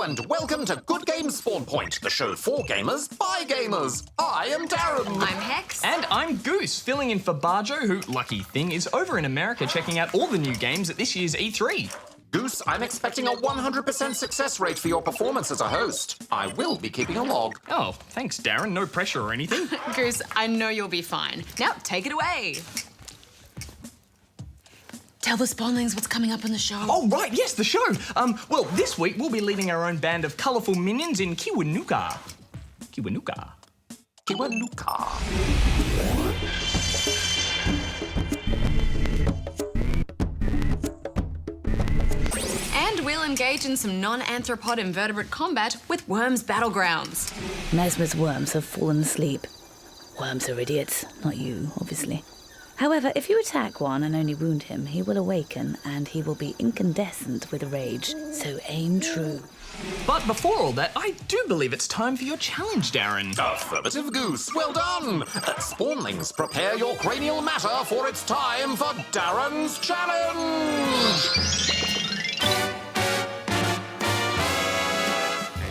Hello and welcome to Good Games Spawn Point, the show for gamers by gamers. I am Darren. I'm Hex. And I'm Goose, filling in for Bajo, who, lucky thing, is over in America checking out all the new games at this year's E3. Goose, I'm expecting a 100% success rate for your performance as a host. I will be keeping a log. Oh, thanks, Darren. No pressure or anything. Goose, I know you'll be fine. Now, take it away. Tell the spawnlings what's coming up on the show. Oh, right, yes, the show. Well, this week we'll be leading our own band of colourful minions in Kiwanuka. Kiwanuka. Kiwanuka. And we'll engage in some non-anthropod invertebrate combat with Worms Battlegrounds. Mesmer's worms have fallen asleep. Worms are idiots, not you, obviously. However, if you attack one and only wound him, he will awaken and he will be incandescent with rage, so aim true. But before all that, I do believe it's time for your challenge, Darren. Affirmative, Goose. Well done. Spawnlings, prepare your cranial matter for it's time for Darren's challenge.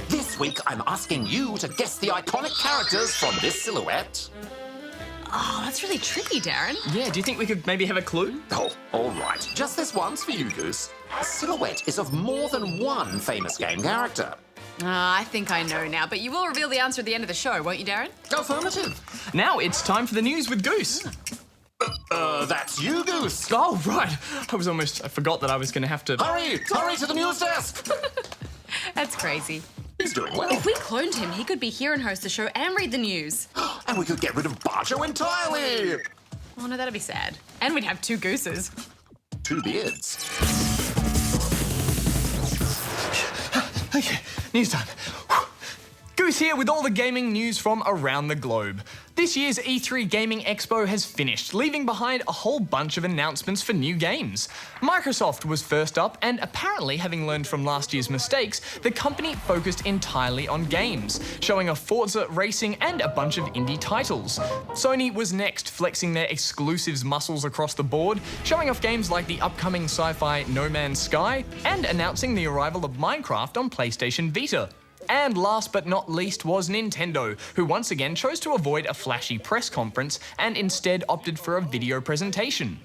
This week, I'm asking you to guess the iconic characters from this silhouette. Oh, that's really tricky, Darren. Yeah, do you think we could maybe have a clue? Oh, all right. Just this once for you, Goose. The silhouette is of more than one famous game character. I think I know now, but you will reveal the answer at the end of the show, won't you, Darren? Affirmative. Now it's time for the news with Goose. That's you, Goose. Oh, right. I forgot that I was going to have to... Hurry to the news desk. That's crazy. He's doing well. If we cloned him, he could be here and host the show and read the news. And we could get rid of Bajo entirely. Oh, no, that'd be sad. And we'd have two gooses. Two beards. Okay, news time. Goose here with all the gaming news from around the globe. This year's E3 Gaming Expo has finished, leaving behind a whole bunch of announcements for new games. Microsoft was first up, and apparently, having learned from last year's mistakes, the company focused entirely on games, showing off Forza racing and a bunch of indie titles. Sony was next, flexing their exclusives muscles across the board, showing off games like the upcoming sci-fi No Man's Sky, and announcing the arrival of Minecraft on PlayStation Vita. And last but not least was Nintendo, who once again chose to avoid a flashy press conference and instead opted for a video presentation.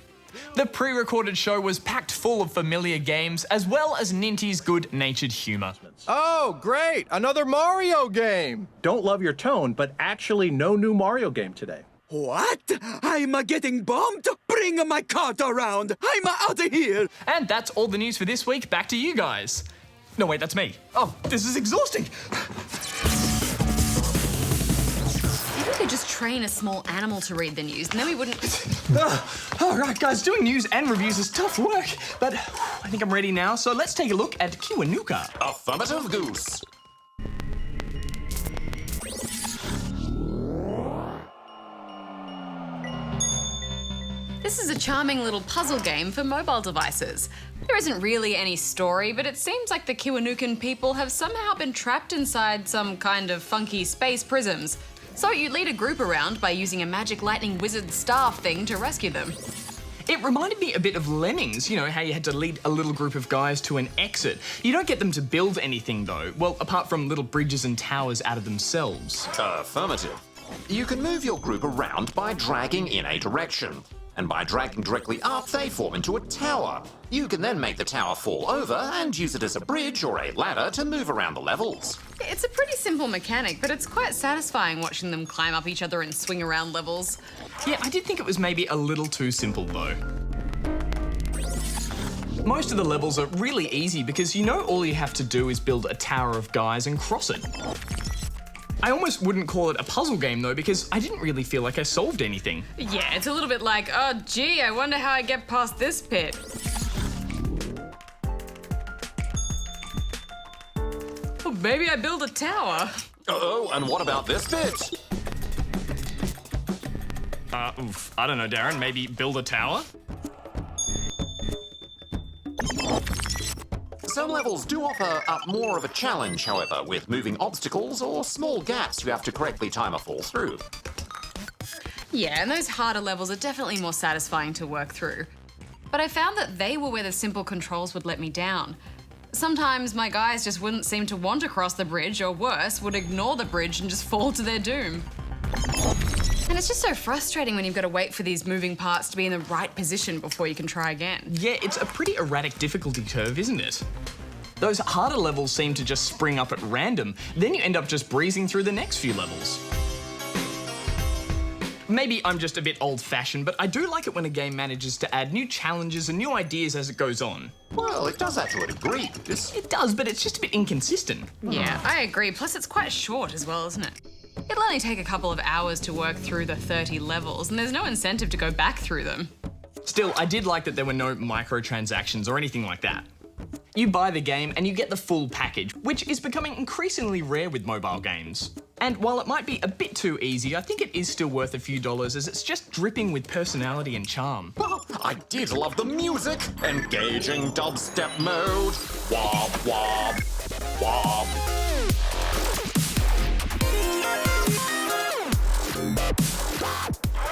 The pre-recorded show was packed full of familiar games, as well as Ninty's good-natured humour. Oh, great! Another Mario game! Don't love your tone, but actually no new Mario game today. What? I'm getting bombed? Bring my cart around! I'm out of here! And that's all the news for this week. Back to you guys. No, wait, that's me. Oh, this is exhausting. Maybe we could just train a small animal to read the news, and then we wouldn't... All right, guys, doing news and reviews is tough work, but I think I'm ready now, so let's take a look at Kiwanuka. Affirmative, Goose. This is a charming little puzzle game for mobile devices. There isn't really any story, but it seems like the Kiwanukan people have somehow been trapped inside some kind of funky space prisms. So you lead a group around by using a magic lightning wizard staff thing to rescue them. It reminded me a bit of Lemmings, you know, how you had to lead a little group of guys to an exit. You don't get them to build anything, though. Well, apart from little bridges and towers out of themselves. Affirmative. You can move your group around by dragging in a direction. And by dragging directly up, they form into a tower. You can then make the tower fall over and use it as a bridge or a ladder to move around the levels. It's a pretty simple mechanic, but it's quite satisfying watching them climb up each other and swing around levels. Yeah, I did think it was maybe a little too simple, though. Most of the levels are really easy because you know all you have to do is build a tower of guys and cross it. I almost wouldn't call it a puzzle game, though, because I didn't really feel like I solved anything. Yeah, it's a little bit like, oh, gee, I wonder how I get past this pit. Well, maybe I build a tower. Oh, and what about this bit? I don't know, Darren, maybe build a tower? Some levels do offer up more of a challenge, however, with moving obstacles or small gaps you have to correctly time a fall through. Yeah, and those harder levels are definitely more satisfying to work through. But I found that they were where the simple controls would let me down. Sometimes my guys just wouldn't seem to want to cross the bridge, or worse, would ignore the bridge and just fall to their doom. And it's just so frustrating when you've got to wait for these moving parts to be in the right position before you can try again. Yeah, it's a pretty erratic difficulty curve, isn't it? Those harder levels seem to just spring up at random, then you end up just breezing through the next few levels. Maybe I'm just a bit old-fashioned, but I do like it when a game manages to add new challenges and new ideas as it goes on. Well, it does that to a degree. It does, but it's just a bit inconsistent. Yeah, I agree. Plus, it's quite short as well, isn't it? It'll only take a couple of hours to work through the 30 levels, and there's no incentive to go back through them. Still, I did like that there were no microtransactions or anything like that. You buy the game and you get the full package, which is becoming increasingly rare with mobile games. And while it might be a bit too easy, I think it is still worth a few dollars as it's just dripping with personality and charm. I did love the music. Engaging dubstep mode. Wop, wop, wop.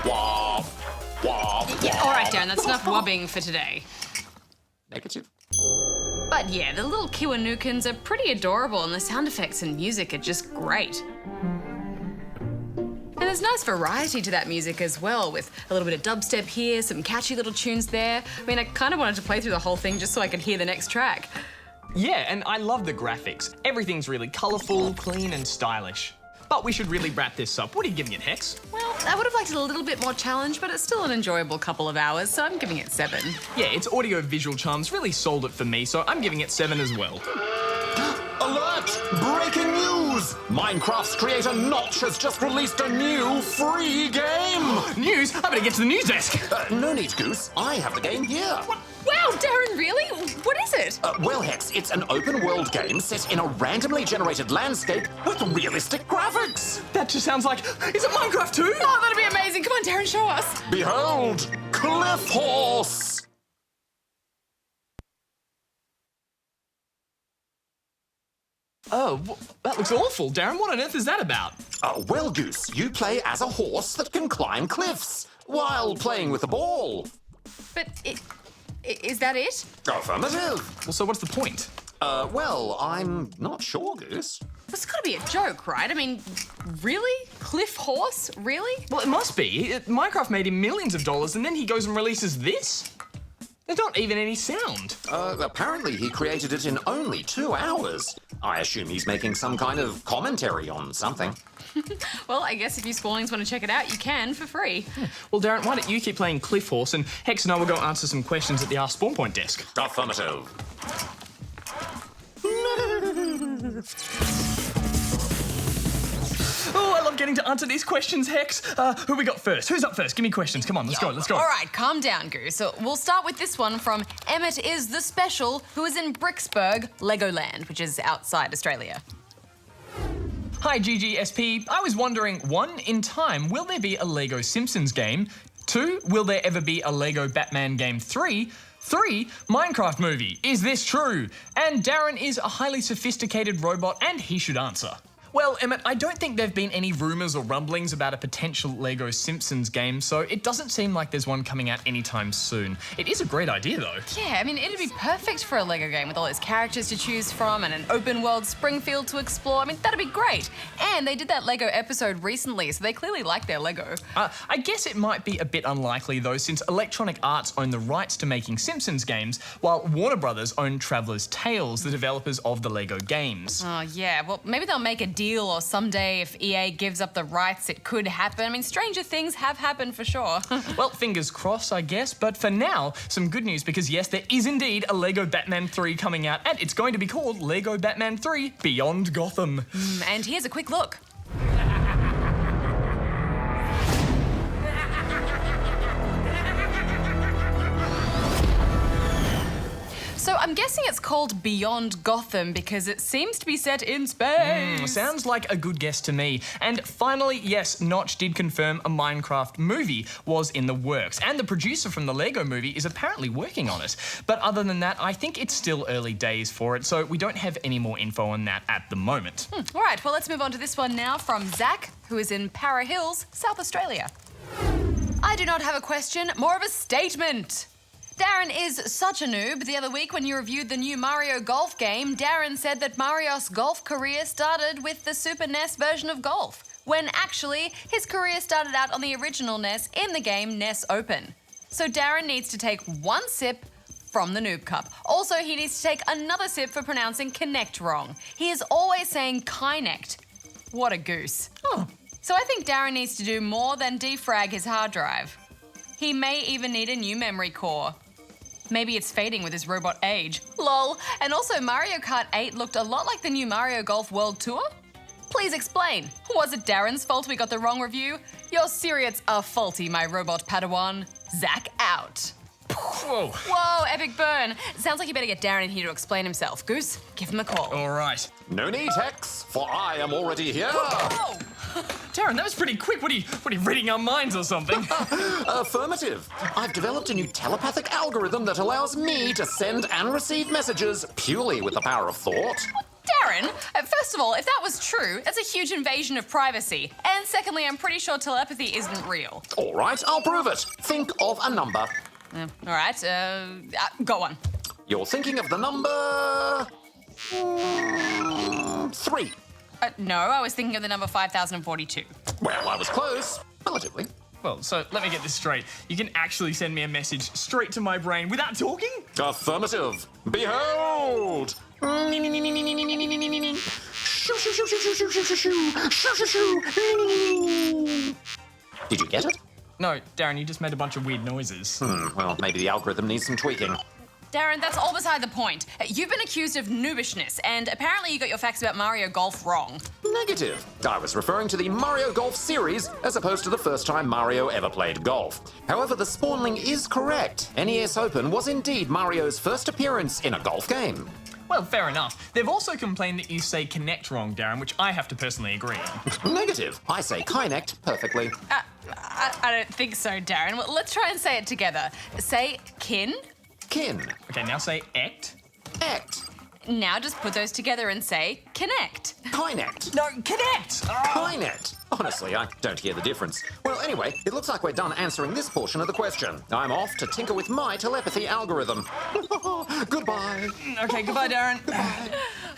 Wop, wop, Yeah, all right, Darren, that's enough wobbing for today. Negative. But yeah, the little Kiwanukans are pretty adorable, and the sound effects and music are just great. And there's nice variety to that music as well, with a little bit of dubstep here, some catchy little tunes there. I mean, I kind of wanted to play through the whole thing just so I could hear the next track. Yeah, and I love the graphics. Everything's really colourful, clean and stylish. But we should really wrap this up. What are you giving it, Hex? Well, I would have liked it a little bit more challenge, but it's still an enjoyable couple of hours, so I'm giving it 7. Yeah, its audio-visual charms really sold it for me, so I'm giving it 7 as well. Alert! Breaking news! Minecraft's creator Notch has just released a new free game! News? I better get to the news desk. No need, Goose. I have the game here. Wow, Darren, really? What is it? Well, Hex, it's an open-world game set in a randomly generated landscape with realistic graphics. That just sounds like... Is it Minecraft 2? Oh, that'd be amazing. Come on, Darren, show us. Behold, Cliff Horse! Oh, that looks awful. Darren, what on earth is that about? Well, Goose, you play as a horse that can climb cliffs while playing with a ball. But is that it? Affirmative. Well, so what's the point? Well, I'm not sure, Goose. It's got to be a joke, right? I mean, really? Cliff Horse? Really? Well, it must be. Minecraft made him millions of dollars and then he goes and releases this? There's not even any sound. Apparently he created it in only 2 hours. I assume he's making some kind of commentary on something. Well, I guess if you Spawlings want to check it out, you can for free. Well, Darren, why don't you keep playing Cliff Horse and Hex and I will go answer some questions at the Ask Spawn Point desk. Affirmative. Oh, I love getting to answer these questions, Hex. Who we got first? Who's up first? Give me questions. Come on, let's go. All right, calm down, Goose. So we'll start with this one from Emmett is the Special, who is in Bricksburg, Legoland, which is outside Australia. Hi, GGSP. I was wondering, 1, in time, will there be a Lego Simpsons game? 2, will there ever be a Lego Batman game 3? 3, Minecraft movie. Is this true? And Darren is a highly sophisticated robot and he should answer. Well, Emmett, I don't think there've been any rumours or rumblings about a potential Lego Simpsons game, so it doesn't seem like there's one coming out anytime soon. It is a great idea, though. Yeah, I mean, it'd be perfect for a Lego game with all those characters to choose from and an open world Springfield to explore. I mean, that'd be great. And they did that Lego episode recently, so they clearly like their Lego. I guess it might be a bit unlikely, though, since Electronic Arts own the rights to making Simpsons games, while Warner Brothers own Traveller's Tales, the developers of the Lego games. Oh, yeah. Well, maybe they'll make a deal, or someday if EA gives up the rights, it could happen. I mean, stranger things have happened for sure. Well, fingers crossed, I guess. But for now, some good news because, yes, there is indeed a Lego Batman 3 coming out, and it's going to be called Lego Batman 3 Beyond Gotham. And here's a quick look. So I'm guessing it's called Beyond Gotham because it seems to be set in space. Sounds like a good guess to me. And finally, yes, Notch did confirm a Minecraft movie was in the works, and the producer from the Lego movie is apparently working on it. But other than that, I think it's still early days for it, so we don't have any more info on that at the moment. All right, well, let's move on to this one now from Zach, who is in Para Hills, South Australia. I do not have a question, more of a statement. Darren is such a noob. The other week when you reviewed the new Mario Golf game, Darren said that Mario's golf career started with the Super NES version of golf, when actually his career started out on the original NES in the game NES Open. So Darren needs to take one sip from the Noob Cup. Also, he needs to take another sip for pronouncing Kinect wrong. He is always saying Kinect. What a goose. Oh. So I think Darren needs to do more than defrag his hard drive. He may even need a new memory core. Maybe it's fading with his robot age. Lol. And also Mario Kart 8 looked a lot like the new Mario Golf World Tour. Please explain. Was it Darren's fault we got the wrong review? Your Syrians are faulty, my robot Padawan. Zach out. Whoa. Whoa, epic burn. Sounds like you better get Darren in here to explain himself. Goose, give him a call. All right. No need, Hex, for I am already here. Whoa! Darren, that was pretty quick. What are you reading our minds or something? Affirmative. I've developed a new telepathic algorithm that allows me to send and receive messages purely with the power of thought. Darren, first of all, if that was true, that's a huge invasion of privacy. And secondly, I'm pretty sure telepathy isn't real. All right, I'll prove it. Think of a number. All right, go on. You're thinking of the number... 3. No, I was thinking of the number 5042. Well, I was close. Relatively. Well, so let me get this straight. You can actually send me a message straight to my brain without talking? Affirmative. Behold! Did you get it? No, Darren, you just made a bunch of weird noises. Well, maybe the algorithm needs some tweaking. Darren, that's all beside the point. You've been accused of noobishness, and apparently you got your facts about Mario Golf wrong. Negative. I was referring to the Mario Golf series as opposed to the first time Mario ever played golf. However, the spawnling is correct. NES Open was indeed Mario's first appearance in a golf game. Well, fair enough. They've also complained that you say Kinect wrong, Darren, which I have to personally agree. Negative. I say Kinect perfectly. I don't think so, Darren. Well, let's try and say it together. Say kin. Kin. Okay, now say ect. Act. Now just put those together and say connect. Kinect. No, connect! Kinect. Honestly, I don't hear the difference. Well, anyway, it looks like we're done answering this portion of the question. I'm off to tinker with my telepathy algorithm. Goodbye. Okay, goodbye, Darren.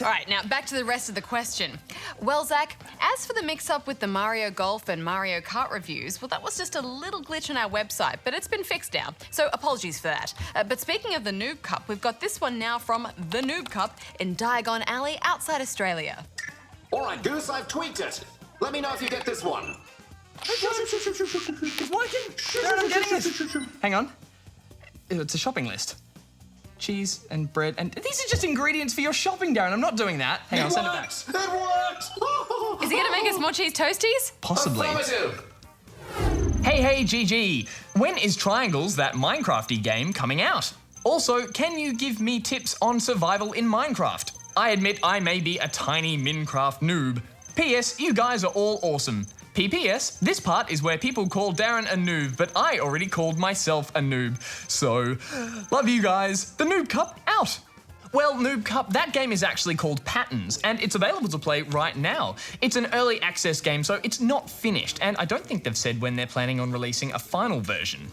All right, now back to the rest of the question. Well, Zach, as for the mix-up with the Mario Golf and Mario Kart reviews, well, that was just a little glitch on our website, but it's been fixed now, so apologies for that. But speaking of the Noob Cup, we've got this one now from the Noob Cup in Diagon Alley outside Australia. All right, Goose, I've tweaked it. Let me know if you get this one. It's working. Darren, I'm getting it. Hang on. It's a shopping list. Cheese and bread, and these are just ingredients for your shopping, Darren. I'm not doing that. Hang on, send it back. It worked! Is he gonna make us more cheese toasties? Possibly. Affirmative. Hey, GG. When is Triangles, that Minecrafty game, coming out? Also, can you give me tips on survival in Minecraft? I admit I may be a tiny Minecraft noob. P.S. You guys are all awesome. P.P.S. This part is where people call Darren a noob, but I already called myself a noob. So, love you guys. The Noob Cup out. Well, Noob Cup, that game is actually called Patterns, and it's available to play right now. It's an early access game, so it's not finished, and I don't think they've said when they're planning on releasing a final version.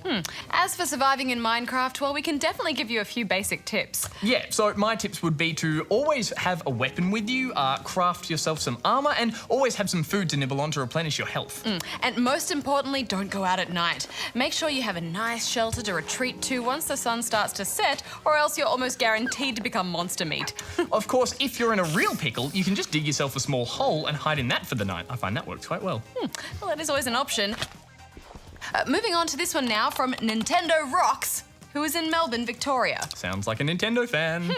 As for surviving in Minecraft, well, we can definitely give you a few basic tips. Yeah, so my tips would be to always have a weapon with you, craft yourself some armor, and always have some food to nibble on to replenish your health. And most importantly, don't go out at night. Make sure you have a nice shelter to retreat to once the sun starts to set, or else you're almost guaranteed to become monster meat. Of course, if you're in a real pickle, you can just dig yourself a small hole and hide in that for the night. I find that works quite well. Well, that is always an option. Moving on to this one now from Nintendo Rocks, who is in Melbourne, Victoria. Sounds like a Nintendo fan.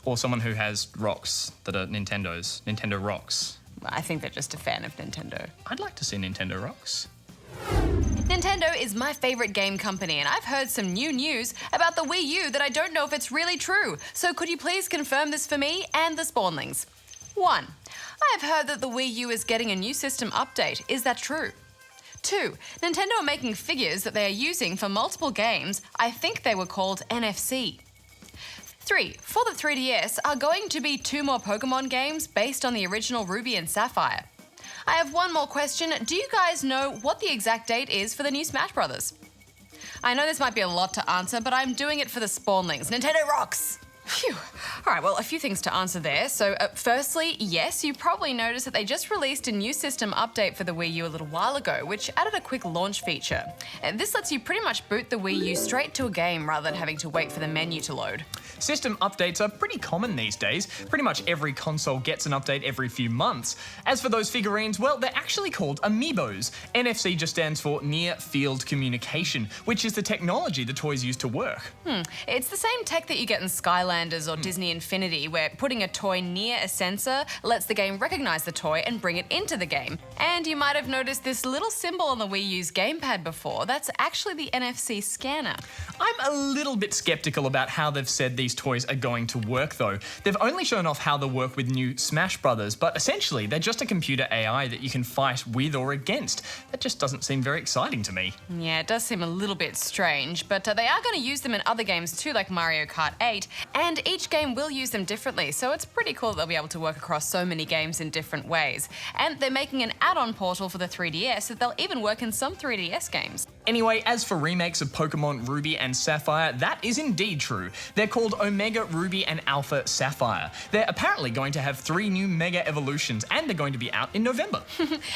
Or someone who has rocks that are Nintendos. Nintendo Rocks. I think they're just a fan of Nintendo. I'd like to see Nintendo Rocks. Nintendo is my favourite game company, and I've heard some new news about the Wii U that I don't know if it's really true. So could you please confirm this for me and the Spawnlings? 1. I have heard that the Wii U is getting a new system update. Is that true? 2. Nintendo are making figures that they are using for multiple games. I think they were called NFC. 3. For the 3DS are going to be 2 more Pokemon games based on the original Ruby and Sapphire. I have one more question. Do you guys know what the exact date is for the new Smash Brothers? I know this might be a lot to answer, but I'm doing it for the spawnlings. Nintendo rocks! Phew. All right, well, a few things to answer there. So, firstly, yes, you probably noticed that they just released a new system update for the Wii U a little while ago, which added a quick launch feature. And this lets you pretty much boot the Wii U straight to a game rather than having to wait for the menu to load. System updates are pretty common these days. Pretty much every console gets an update every few months. As for those figurines, well, they're actually called amiibos. NFC just stands for Near Field Communication, which is the technology the toys use to work. It's the same tech that you get in Skylanders or Disney Infinity, where putting a toy near a sensor lets the game recognize the toy and bring it into the game. And you might have noticed this little symbol on the Wii U's gamepad before. That's actually the NFC scanner. I'm a little bit skeptical about how they've said these toys are going to work though. They've only shown off how they'll work with new Smash Brothers, but essentially they're just a computer AI that you can fight with or against. That just doesn't seem very exciting to me. Yeah, it does seem a little bit strange, but they are going to use them in other games too, like Mario Kart 8, and each game will use them differently, so it's pretty cool that they'll be able to work across so many games in different ways. And they're making an add-on portal for the 3DS that they'll even work in some 3DS games. Anyway, as for remakes of Pokemon Ruby and Sapphire, that is indeed true. They're called Omega Ruby and Alpha Sapphire. They're apparently going to have 3 new Mega Evolutions, and they're going to be out in November.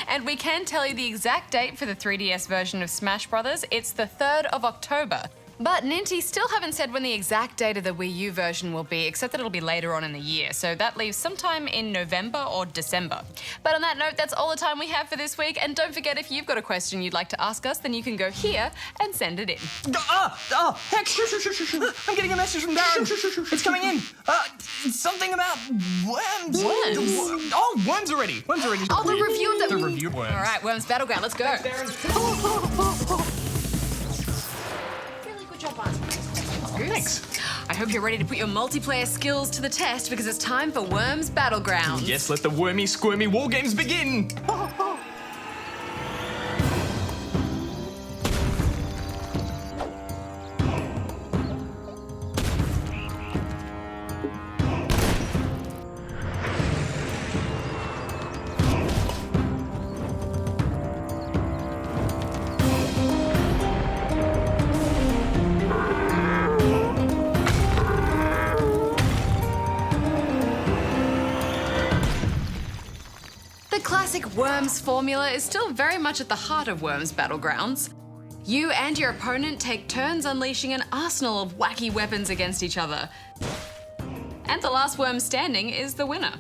And we can tell you the exact date for the 3DS version of Smash Brothers. It's the 3rd of October. But Ninty still haven't said when the exact date of the Wii U version will be, except that it'll be later on in the year, so that leaves sometime in November or December. But on that note, that's all the time we have for this week, and don't forget, if you've got a question you'd like to ask us, then you can go here and send it in. Heck, I'm getting a message from Darren. It's coming in. Something about worms. Worms? Oh, worms already. Worms already. Oh, the review of The review of worms. All right, Worms Battleground, let's go. Really good job, Barnes. Thanks. I hope you're ready to put your multiplayer skills to the test because it's time for Worms Battlegrounds. Yes, let the wormy, squirmy war games begin. The classic Worms formula is still very much at the heart of Worms Battlegrounds. You and your opponent take turns unleashing an arsenal of wacky weapons against each other. And the last worm standing is the winner.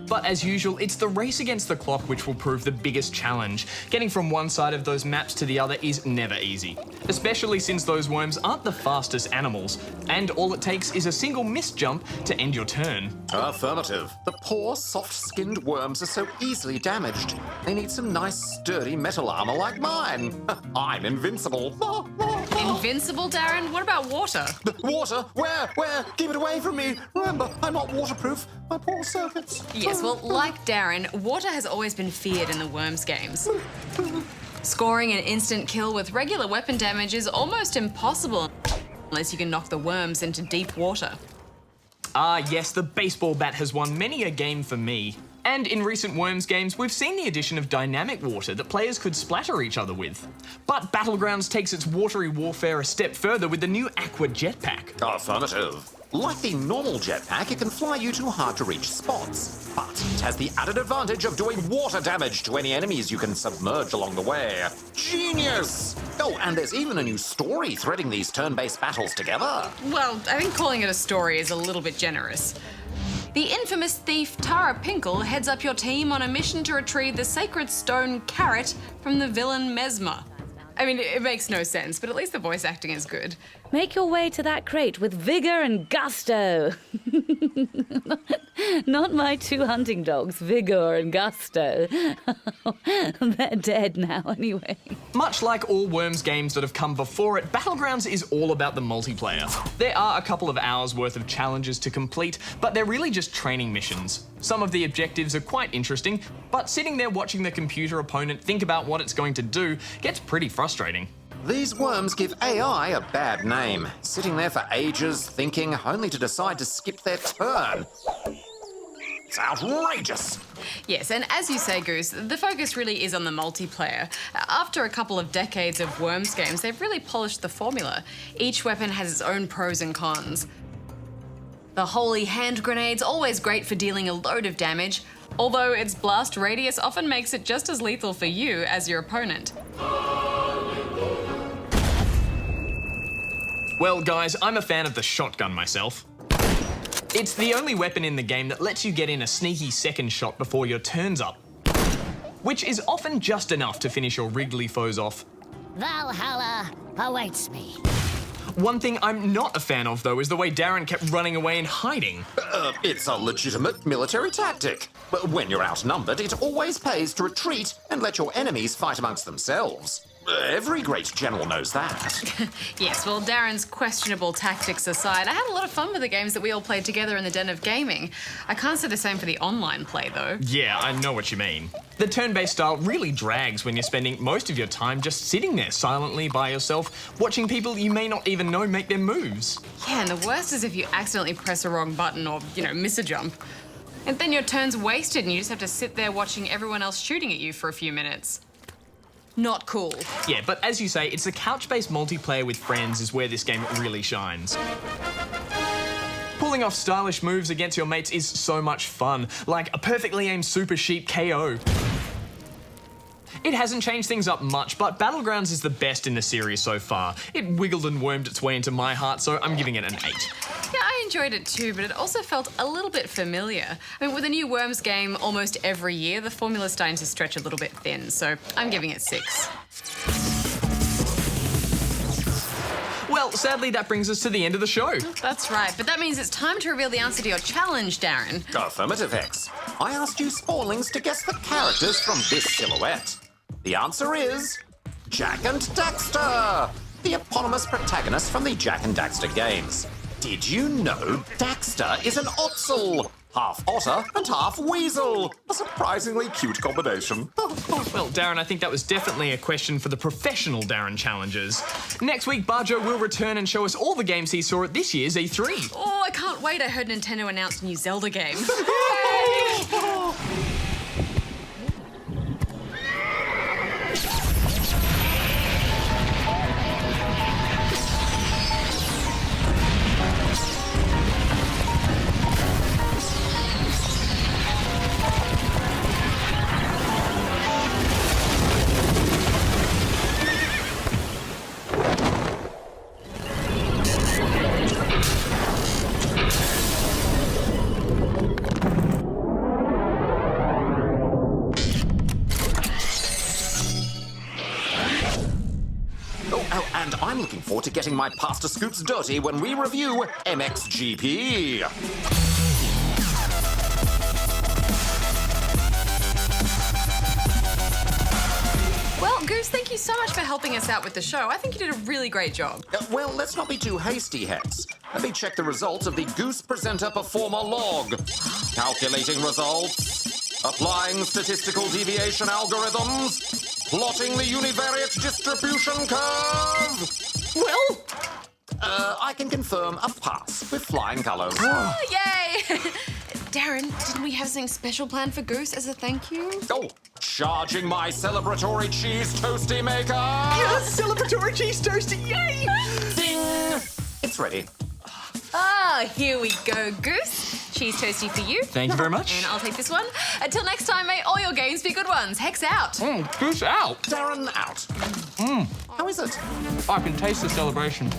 But as usual, it's the race against the clock which will prove the biggest challenge. Getting from one side of those maps to the other is never easy, especially since those worms aren't the fastest animals, and all it takes is a single missed jump to end your turn. Affirmative. The poor, soft-skinned worms are so easily damaged. They need some nice, sturdy metal armor like mine. I'm invincible. Invincible, Darren? What about water? Water? Where? Where? Keep it away from me. Remember, I'm not waterproof. My poor circuits. Yes, well, like Darren, water has always been feared in the Worms games. Scoring an instant kill with regular weapon damage is almost impossible unless you can knock the worms into deep water. Ah, yes, the baseball bat has won many a game for me. And in recent Worms games, we've seen the addition of dynamic water that players could splatter each other with. But Battlegrounds takes its watery warfare a step further with the new Aqua Jetpack. Affirmative. Like the normal jetpack, it can fly you to hard-to-reach spots, but it has the added advantage of doing water damage to any enemies you can submerge along the way. Genius! Oh, and there's even a new story threading these turn-based battles together. Well, I think calling it a story is a little bit generous. The infamous thief Tara Pinkle heads up your team on a mission to retrieve the sacred stone carrot from the villain Mesmer. I mean, it makes no sense, but at least the voice acting is good. Make your way to that crate with vigor and gusto. Not my 2 hunting dogs, Vigor and Gusto. They're dead now anyway. Much like all Worms games that have come before it, Battlegrounds is all about the multiplayer. There are a couple of hours worth of challenges to complete, but they're really just training missions. Some of the objectives are quite interesting, but sitting there watching the computer opponent think about what it's going to do gets pretty frustrating. These worms give AI a bad name, sitting there for ages thinking, only to decide to skip their turn. It's outrageous. Yes, and as you say, Goose, the focus really is on the multiplayer. After a couple of decades of Worms games, they've really polished the formula. Each weapon has its own pros and cons. The holy hand grenade's always great for dealing a load of damage, although its blast radius often makes it just as lethal for you as your opponent. Well, guys, I'm a fan of the shotgun myself. It's the only weapon in the game that lets you get in a sneaky second shot before your turn's up, which is often just enough to finish your wriggly foes off. Valhalla awaits me. One thing I'm not a fan of, though, is the way Darren kept running away and hiding. It's a legitimate military tactic. But when you're outnumbered, it always pays to retreat and let your enemies fight amongst themselves. Every great general knows that. Yes, well, Darren's questionable tactics aside, I had a lot of fun with the games that we all played together in the Den of Gaming. I can't say the same for the online play, though. Yeah, I know what you mean. The turn-based style really drags when you're spending most of your time just sitting there silently by yourself, watching people you may not even know make their moves. Yeah, and the worst is if you accidentally press a wrong button or, miss a jump. And then your turn's wasted and you just have to sit there watching everyone else shooting at you for a few minutes. Not cool. Yeah, but as you say, it's the couch-based multiplayer with friends is where this game really shines. Pulling off stylish moves against your mates is so much fun, like a perfectly aimed Super Sheep KO. It hasn't changed things up much, but Battlegrounds is the best in the series so far. It wiggled and wormed its way into my heart, so I'm giving it an 8. Yeah, I enjoyed it too, but it also felt a little bit familiar. I mean, with a new Worms game almost every year, the formula's starting to stretch a little bit thin, so I'm giving it 6. Well, sadly, that brings us to the end of the show. That's right, but that means it's time to reveal the answer to your challenge, Darren. Affirmative, Hex. I asked you Spawlings to guess the characters from this silhouette. The answer is Jack and Daxter, the eponymous protagonist from the Jack and Daxter games. Did you know Daxter is an Otzel? Half otter and half weasel. A surprisingly cute combination. Well, Darren, I think that was definitely a question for the professional Darren challengers. Next week, Bajo will return and show us all the games he saw at this year's E3. Oh, I can't wait. I heard Nintendo announced a new Zelda game. And I'm looking forward to getting my pasta scoops dirty when we review MXGP. Well, Goose, thank you so much for helping us out with the show. I think you did a really great job. Well, let's not be too hasty, Hex. Let me check the results of the Goose Presenter Performer log. Calculating results. Applying statistical deviation algorithms. Plotting the univariate distribution curve. Well, I can confirm a pass with flying colours. Oh, yay! Darren, didn't we have something special planned for Goose as a thank you? Oh, charging my celebratory cheese toasty maker! yes, celebratory cheese toasty, yay! Ding! It's ready. Ah, here we go, Goose. Cheese toasty for you. Thank you very much. And I'll take this one. Until next time, may all your games be good ones. Hex out. Goose out. Darren out. How is it? I can taste the celebration.